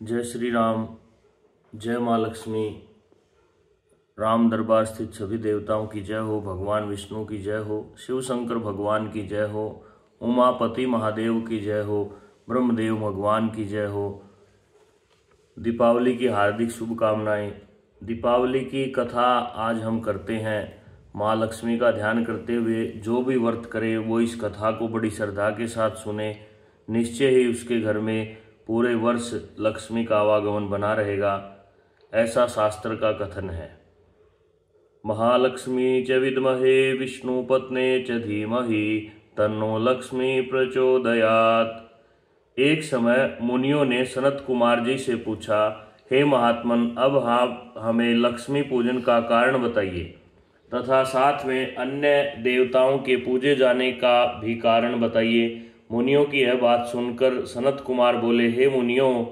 जय श्री राम। जय माँ लक्ष्मी। राम दरबार स्थित सभी देवताओं की जय हो। भगवान विष्णु की जय हो। शिव शंकर भगवान की जय हो। उमापति महादेव की जय हो। ब्रह्मदेव भगवान की जय हो। दीपावली की हार्दिक शुभकामनाएं। दीपावली की कथा आज हम करते हैं। माँ लक्ष्मी का ध्यान करते हुए जो भी व्रत करे वो इस कथा को बड़ी श्रद्धा के साथ सुने। निश्चय ही उसके घर में पूरे वर्ष लक्ष्मी का आवागमन बना रहेगा, ऐसा शास्त्र का कथन है। महालक्ष्मी च विद्महे विष्णुपत्ने च धीमहि तन्नो लक्ष्मी प्रचोदयात्। एक समय मुनियों ने सनत कुमार जी से पूछा, हे महात्मन, अब आप हमें लक्ष्मी पूजन का कारण बताइए तथा साथ में अन्य देवताओं के पूजे जाने का भी कारण बताइए। मुनियों की यह बात सुनकर सनत कुमार बोले, हे मुनियों,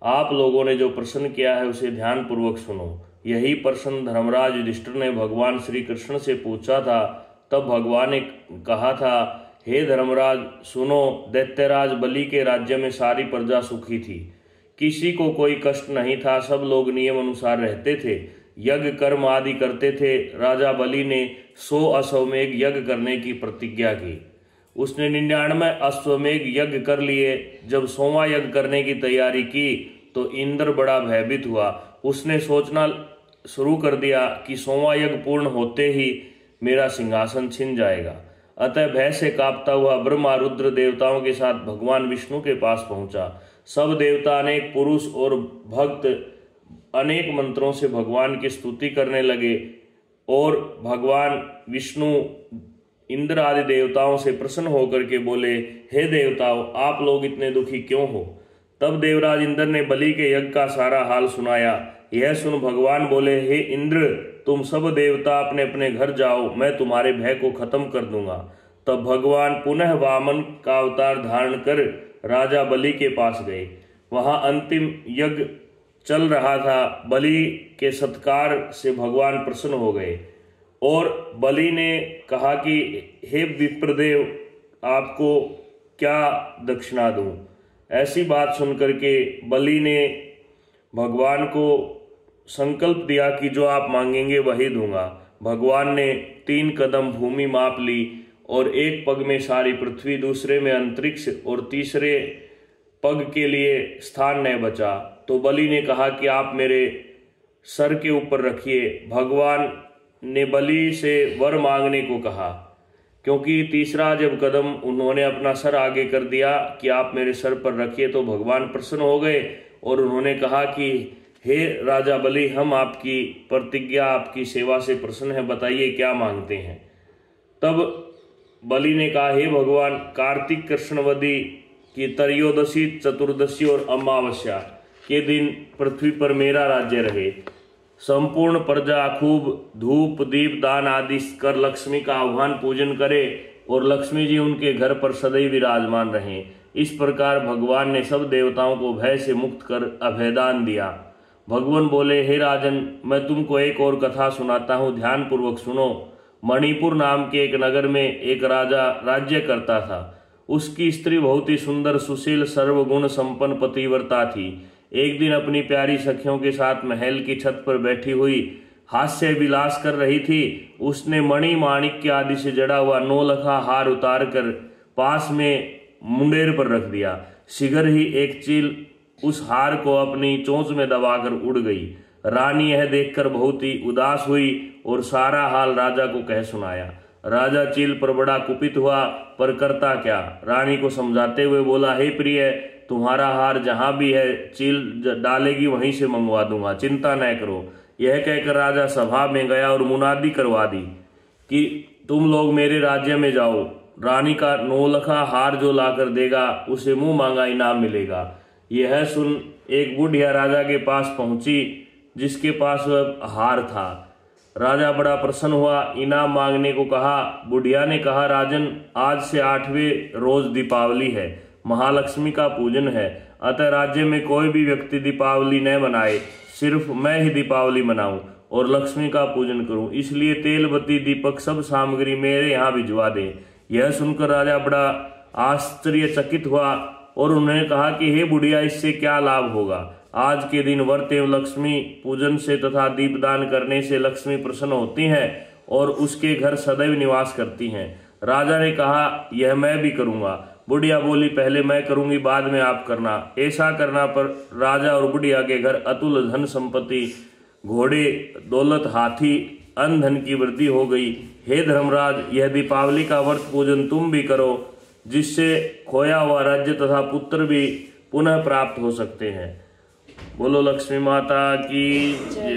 आप लोगों ने जो प्रश्न किया है उसे ध्यान पूर्वक सुनो। यही प्रश्न धर्मराज युधिष्ठिर ने भगवान श्री कृष्ण से पूछा था। तब भगवान ने कहा था, हे धर्मराज सुनो, दैत्यराज बलि के राज्य में सारी प्रजा सुखी थी, किसी को कोई कष्ट नहीं था, सब लोग नियम अनुसार रहते थे, यज्ञ कर्म आदि करते थे। राजा बलि ने 100 अश्वमेघ यज्ञ करने की प्रतिज्ञा की। उसने 99 अश्वमेघ यज्ञ कर लिए। जब 100वां यज्ञ करने की तैयारी की तो इंद्र बड़ा भयभीत हुआ। उसने सोचना शुरू कर दिया कि 100वां यज्ञ पूर्ण होते ही मेरा सिंहासन छिन जाएगा। अतः भय से कांपता हुआ ब्रह्मा रुद्र देवताओं के साथ भगवान विष्णु के पास पहुंचा। सब देवता, अनेक पुरुष और भक्त अनेक मंत्रों से भगवान की स्तुति करने लगे और भगवान विष्णु इंद्र आदि देवताओं से प्रसन्न होकर के बोले, हे देवताओं, आप लोग इतने दुखी क्यों हो? तब देवराज इंद्र ने बलि के यज्ञ का सारा हाल सुनाया। यह सुन भगवान बोले, हे इंद्र, तुम सब देवता अपने अपने घर जाओ, मैं तुम्हारे भय को खत्म कर दूंगा। तब भगवान पुनः वामन का अवतार धारण कर राजा बलि के पास गए। वहां अंतिम यज्ञ चल रहा था। बलि के सत्कार से भगवान प्रसन्न हो गए और बलि ने कहा कि हे विप्रदेव, आपको क्या दक्षिणा दूं? ऐसी बात सुनकर के बलि ने भगवान को संकल्प दिया कि जो आप मांगेंगे वही दूंगा। भगवान ने 3 कदम भूमि माप ली और एक पग में सारी पृथ्वी, दूसरे में अंतरिक्ष और तीसरे पग के लिए स्थान न बचा। तो बलि ने कहा कि आप मेरे सर के ऊपर रखिए। भगवान ने बलि से वर मांगने को कहा, क्योंकि तीसरा जब कदम उन्होंने अपना सर आगे कर दिया कि आप मेरे सर पर रखिए, तो भगवान प्रसन्न हो गए और उन्होंने कहा कि हे राजा बलि, हम आपकी प्रतिज्ञा, आपकी सेवा से प्रसन्न है, बताइए क्या मांगते हैं। तब बलि ने कहा, हे भगवान, कार्तिक कृष्णवदी की त्रयोदशी, चतुर्दशी और अमावस्या के दिन पृथ्वी पर मेरा राज्य रहे। संपूर्ण प्रजा खूब धूप दीप दान आदि कर लक्ष्मी का आह्वान पूजन करे और लक्ष्मी जी उनके घर पर सदैव विराजमान रहें। इस प्रकार भगवान ने सब देवताओं को भय से मुक्त कर अभयदान दिया। भगवान बोले, हे राजन, मैं तुमको एक और कथा सुनाता हूँ, ध्यान पूर्वक सुनो। मणिपुर नाम के एक नगर में एक राजा राज्य करता था। उसकी स्त्री बहुत ही सुंदर, सुशील, सर्वगुण संपन्न पतिव्रता थी। एक दिन अपनी प्यारी सखियों के साथ महल की छत पर बैठी हुई हास्य विलास कर रही थी। उसने मणि माणिक्य आदि से जड़ा हुआ 9 लखा हार उतार कर पास में मुंडेर पर रख दिया। शीघ्र ही एक चील उस हार को अपनी चोंच में दबाकर उड़ गई। रानी यह देखकर बहुत ही उदास हुई और सारा हाल राजा को कह सुनाया। राजा चील पर बड़ा कुपित हुआ, पर करता क्या? रानी को समझाते हुए बोला, हे प्रिय, तुम्हारा हार जहां भी है चील डालेगी वहीं से मंगवा दूंगा, चिंता न करो। यह कहकर राजा सभा में गया और मुनादी करवा दी कि तुम लोग मेरे राज्य में जाओ। रानी का 9 लखा हार जो लाकर देगा उसे मुंह मांगा इनाम मिलेगा। यह सुन एक बुढ़िया राजा के पास पहुंची, जिसके पास वह हार था। राजा बड़ा प्रसन्न हुआ, इनाम मांगने को कहा। बुढ़िया ने कहा, राजन, आज से 8वें रोज दीपावली है, महालक्ष्मी का पूजन है, अतः राज्य में कोई भी व्यक्ति दीपावली न मनाए, सिर्फ मैं ही दीपावली मनाऊं और लक्ष्मी का पूजन करूं, इसलिए तेल बत्ती दीपक सब सामग्री मेरे यहाँ भिजवा दें। यह सुनकर राजा बड़ा आश्चर्यचकित हुआ और उन्होंने कहा कि हे बुढ़िया, इससे क्या लाभ होगा? आज के दिन व्रत एवं लक्ष्मी पूजन से तथा दीपदान करने से लक्ष्मी प्रसन्न होती हैं और उसके घर सदैव निवास करती हैं। राजा ने कहा, यह मैं भी करूंगा। बुढ़िया बोली, पहले मैं करूंगी, बाद में आप करना। ऐसा करना पर राजा और बुढ़िया के घर अतुल धन संपत्ति, घोड़े, दौलत, हाथी, अन्न धन की वृद्धि हो गई। हे धर्मराज, यह दीपावली का व्रत पूजन तुम भी करो, जिससे खोया हुआ राज्य तथा पुत्र भी पुनः प्राप्त हो सकते हैं। बोलो लक्ष्मी माता की जय।